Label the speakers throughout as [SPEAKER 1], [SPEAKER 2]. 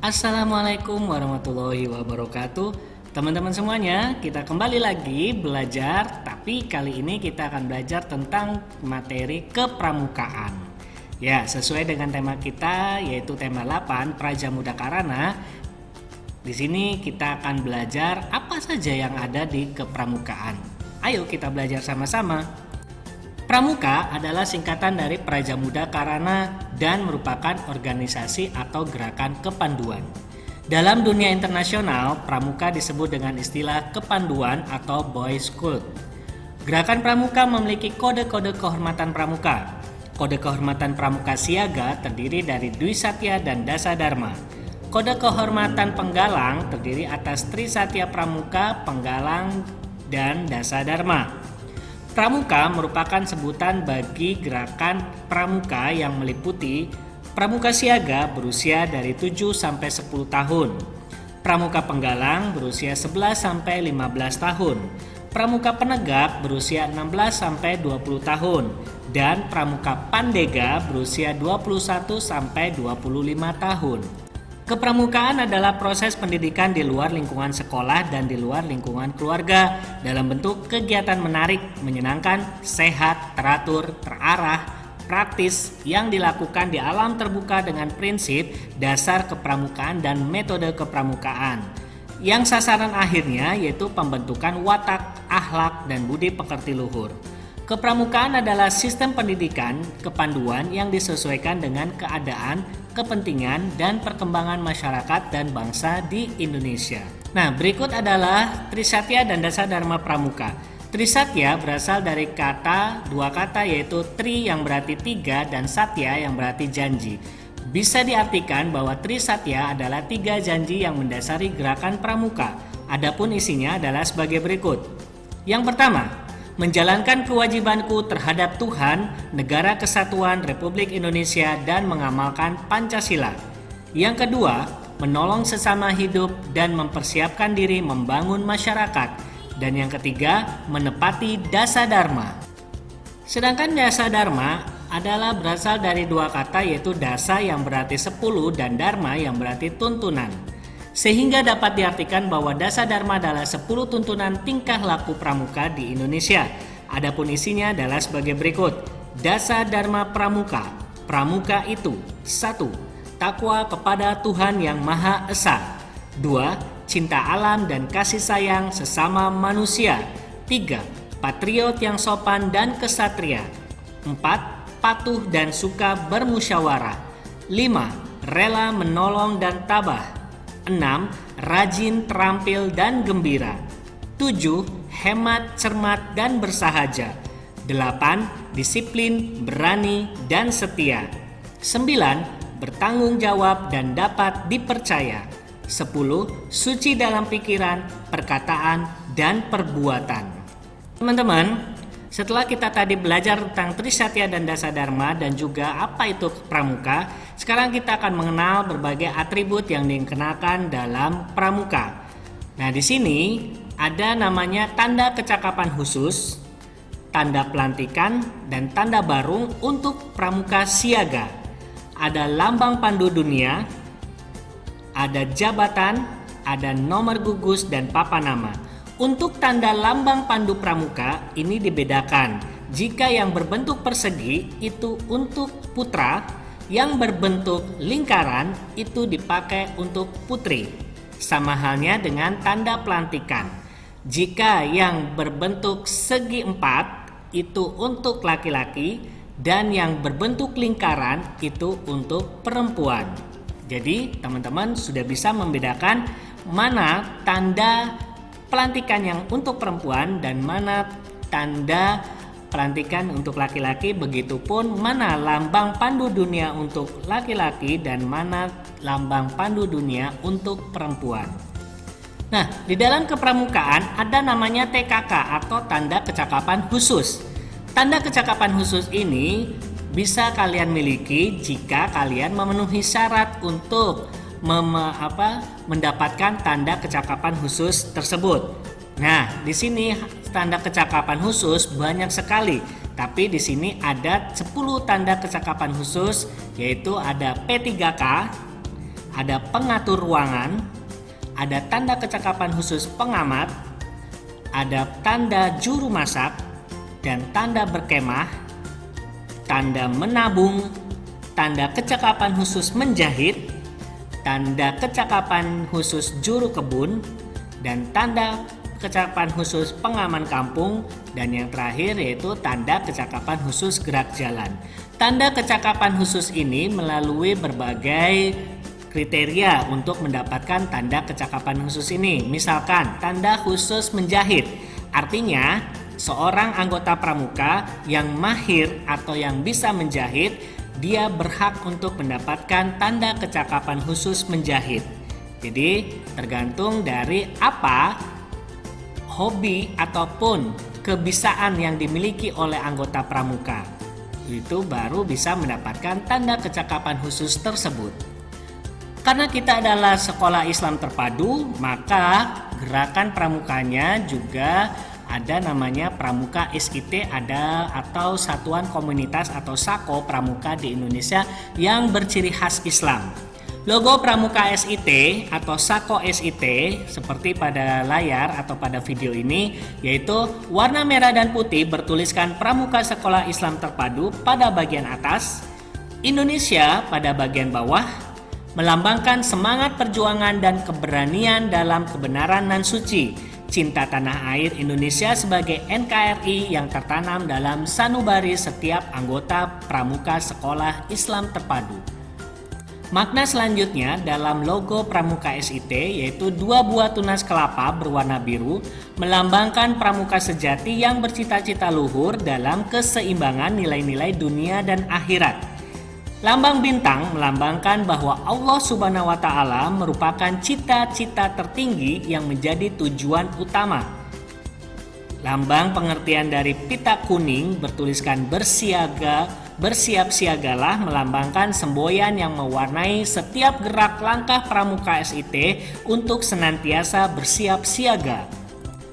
[SPEAKER 1] Assalamualaikum warahmatullahi wabarakatuh. Teman-teman semuanya, kita kembali lagi belajar, tapi kali ini kita akan belajar tentang materi kepramukaan. Ya, sesuai dengan tema kita yaitu tema 8 Praja Muda Karana. Di sini kita akan belajar apa saja yang ada di kepramukaan. Ayo kita belajar sama-sama. Pramuka adalah singkatan dari Praja Muda Karana dan merupakan organisasi atau gerakan kepanduan. Dalam dunia internasional, pramuka disebut dengan istilah kepanduan atau Boys Code. Gerakan pramuka memiliki kode-kode kehormatan pramuka. Kode kehormatan pramuka siaga terdiri dari Dwi Satya dan Dasa Dharma. Kode kehormatan penggalang terdiri atas Tri Satya Pramuka, Penggalang, dan Dasa Dharma. Pramuka merupakan sebutan bagi gerakan pramuka yang meliputi pramuka siaga berusia dari 7 sampai 10 tahun, pramuka penggalang berusia 11 sampai 15 tahun, pramuka penegak berusia 16 sampai 20 tahun, dan pramuka pandega berusia 21 sampai 25 tahun. Kepramukaan adalah proses pendidikan di luar lingkungan sekolah dan di luar lingkungan keluarga dalam bentuk kegiatan menarik, menyenangkan, sehat, teratur, terarah, praktis yang dilakukan di alam terbuka dengan prinsip dasar kepramukaan dan metode kepramukaan. Yang sasaran akhirnya yaitu pembentukan watak, akhlak, dan budi pekerti luhur. Kepramukaan adalah sistem pendidikan kepanduan yang disesuaikan dengan keadaan, kepentingan, dan perkembangan masyarakat dan bangsa di Indonesia. Nah, berikut adalah Trisatya dan Dasa Dharma Pramuka. Trisatya berasal dari dua kata yaitu Tri yang berarti tiga dan Satya yang berarti janji. Bisa diartikan bahwa Trisatya adalah 3 janji yang mendasari gerakan pramuka. Adapun isinya adalah sebagai berikut. Yang pertama, menjalankan kewajibanku terhadap Tuhan, Negara Kesatuan Republik Indonesia dan mengamalkan Pancasila. Yang kedua, menolong sesama hidup dan mempersiapkan diri membangun masyarakat. Dan yang ketiga, menepati Dasa Dharma. Sedangkan Dasa Dharma adalah berasal dari 2 kata yaitu Dasa yang berarti 10 dan Dharma yang berarti tuntunan. Sehingga dapat diartikan bahwa Dasa Dharma adalah 10 tuntunan tingkah laku pramuka di Indonesia. Adapun isinya adalah sebagai berikut. Dasa Dharma Pramuka. Pramuka itu 1. Takwa kepada Tuhan Yang Maha Esa. 2. Cinta alam dan kasih sayang sesama manusia. 3. Patriot yang sopan dan kesatria. 4. Patuh dan suka bermusyawarah. 5. Rela menolong dan tabah. 6. Rajin, terampil, dan gembira. 7. Hemat, cermat, dan bersahaja. 8. Disiplin, berani, dan setia. 9. Bertanggung jawab dan dapat dipercaya. 10. Suci dalam pikiran, perkataan, dan perbuatan. Teman-teman, setelah kita tadi belajar tentang Trisatya dan Dasa Dharma dan juga apa itu pramuka, sekarang kita akan mengenal berbagai atribut yang dikenakan dalam pramuka. Nah, di sini ada namanya tanda kecakapan khusus, tanda pelantikan, dan tanda barung untuk pramuka siaga. Ada lambang pandu dunia, ada jabatan, ada nomor gugus dan papan nama. Untuk tanda lambang pandu pramuka ini dibedakan. Jika yang berbentuk persegi itu untuk putra, yang berbentuk lingkaran itu dipakai untuk putri. Sama halnya dengan tanda pelantikan. Jika yang berbentuk segi 4 itu untuk laki-laki dan yang berbentuk lingkaran itu untuk perempuan. Jadi teman-teman sudah bisa membedakan mana tanda pelantikan yang untuk perempuan dan mana tanda pelantikan untuk laki-laki, begitupun mana lambang pandu dunia untuk laki-laki dan mana lambang pandu dunia untuk perempuan. Nah, di dalam kepramukaan ada namanya TKK atau tanda kecakapan khusus. Tanda kecakapan khusus ini bisa kalian miliki jika kalian memenuhi syarat untuk mendapatkan tanda kecakapan khusus tersebut. Nah, di sini tanda kecakapan khusus banyak sekali, tapi di sini ada 10 tanda kecakapan khusus, yaitu ada P3K, ada pengatur ruangan, ada tanda kecakapan khusus pengamat, ada tanda juru masak, dan tanda berkemah, tanda menabung, tanda kecakapan khusus menjahit, tanda kecakapan khusus juru kebun, dan tanda kecakapan khusus pengaman kampung, dan yang terakhir yaitu tanda kecakapan khusus gerak jalan. Tanda kecakapan khusus ini melalui berbagai kriteria untuk mendapatkan tanda kecakapan khusus ini. Misalkan tanda khusus menjahit, artinya seorang anggota pramuka yang mahir atau yang bisa menjahit, dia berhak untuk mendapatkan tanda kecakapan khusus menjahit. Jadi tergantung dari apa hobi ataupun kebisaan yang dimiliki oleh anggota pramuka, itu baru bisa mendapatkan tanda kecakapan khusus tersebut. Karena kita adalah sekolah Islam terpadu, maka gerakan pramukanya juga ada namanya Pramuka SIT, ada atau Satuan Komunitas atau SAKO Pramuka di Indonesia yang berciri khas Islam. Logo Pramuka SIT atau SAKO SIT seperti pada layar atau pada video ini, yaitu warna merah dan putih bertuliskan Pramuka Sekolah Islam Terpadu pada bagian atas, Indonesia pada bagian bawah, melambangkan semangat perjuangan dan keberanian dalam kebenaran nan suci, cinta tanah air Indonesia sebagai NKRI yang tertanam dalam sanubari setiap anggota Pramuka Sekolah Islam Terpadu. Makna selanjutnya dalam logo Pramuka SIT yaitu 2 buah tunas kelapa berwarna biru melambangkan pramuka sejati yang bercita-cita luhur dalam keseimbangan nilai-nilai dunia dan akhirat. Lambang bintang melambangkan bahwa Allah Subhanahu wa Ta'ala merupakan cita-cita tertinggi yang menjadi tujuan utama. Lambang pengertian dari pita kuning bertuliskan bersiap siagalah melambangkan semboyan yang mewarnai setiap gerak langkah pramuka SIT untuk senantiasa bersiap siaga.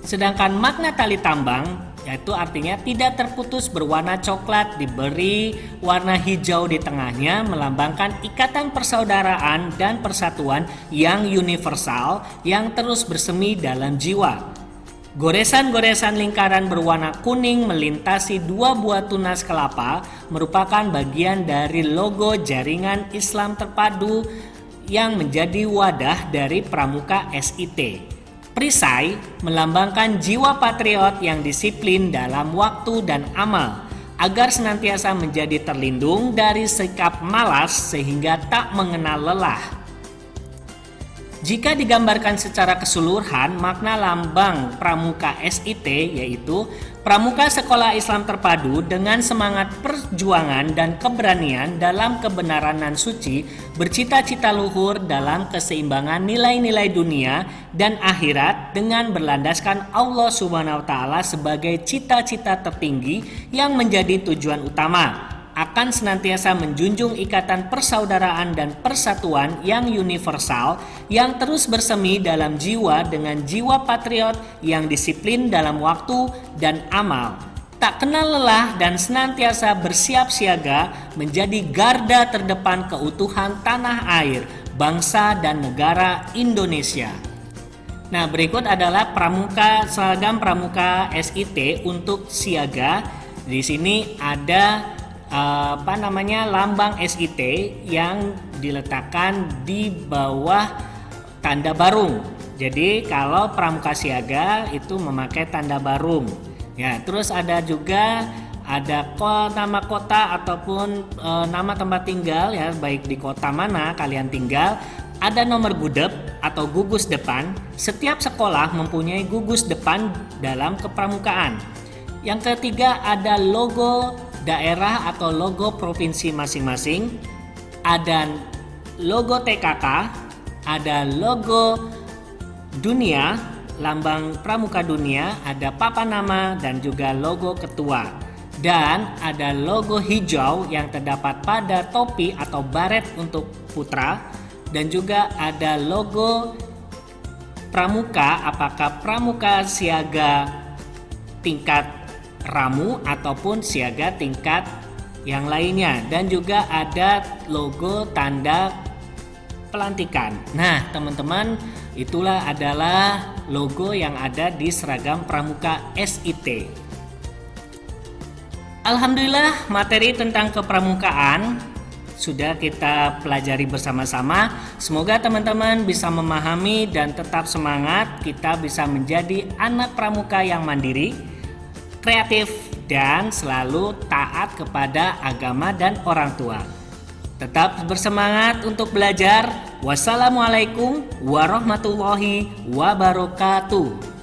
[SPEAKER 1] Sedangkan makna tali tambang yaitu artinya tidak terputus berwarna coklat diberi warna hijau di tengahnya melambangkan ikatan persaudaraan dan persatuan yang universal yang terus bersemi dalam jiwa. Goresan-goresan lingkaran berwarna kuning melintasi 2 buah tunas kelapa merupakan bagian dari logo jaringan Islam terpadu yang menjadi wadah dari Pramuka SIT. Perisai melambangkan jiwa patriot yang disiplin dalam waktu dan amal agar senantiasa menjadi terlindung dari sikap malas sehingga tak mengenal lelah. Jika digambarkan secara keseluruhan, makna lambang Pramuka SIT yaitu Pramuka Sekolah Islam Terpadu dengan semangat perjuangan dan keberanian dalam kebenaran nan suci, bercita-cita luhur dalam keseimbangan nilai-nilai dunia dan akhirat dengan berlandaskan Allah Subhanahu wa Ta'ala sebagai cita-cita tertinggi yang menjadi tujuan utama. Akan senantiasa menjunjung ikatan persaudaraan dan persatuan yang universal yang terus bersemi dalam jiwa dengan jiwa patriot yang disiplin dalam waktu dan amal, tak kenal lelah dan senantiasa bersiap siaga menjadi garda terdepan keutuhan tanah air, bangsa dan negara Indonesia. Nah, berikut adalah seragam Pramuka SIT untuk siaga. Di sini ada lambang SIT yang diletakkan di bawah tanda barung. Jadi kalau pramuka siaga itu memakai tanda barung. Ya, terus ada juga nama kota ataupun nama tempat tinggal ya, baik di kota mana kalian tinggal. Ada nomor gudep atau gugus depan. Setiap sekolah mempunyai gugus depan dalam kepramukaan. Yang ketiga ada logo daerah atau logo provinsi masing-masing, ada logo TKK, ada logo dunia, lambang pramuka dunia, ada papan nama dan juga logo ketua. Dan ada logo hijau yang terdapat pada topi atau baret untuk putra, dan juga ada logo pramuka, apakah pramuka siaga tingkat ramu ataupun siaga tingkat yang lainnya, dan juga ada logo tanda pelantikan. Nah, teman-teman, itulah adalah logo yang ada di seragam Pramuka SIT. Alhamdulillah, materi tentang kepramukaan sudah kita pelajari bersama-sama. Semoga teman-teman bisa memahami dan tetap semangat. Kita bisa menjadi anak pramuka yang mandiri, kreatif, dan selalu taat kepada agama dan orang tua. Tetap bersemangat untuk belajar. Wassalamualaikum warahmatullahi wabarakatuh.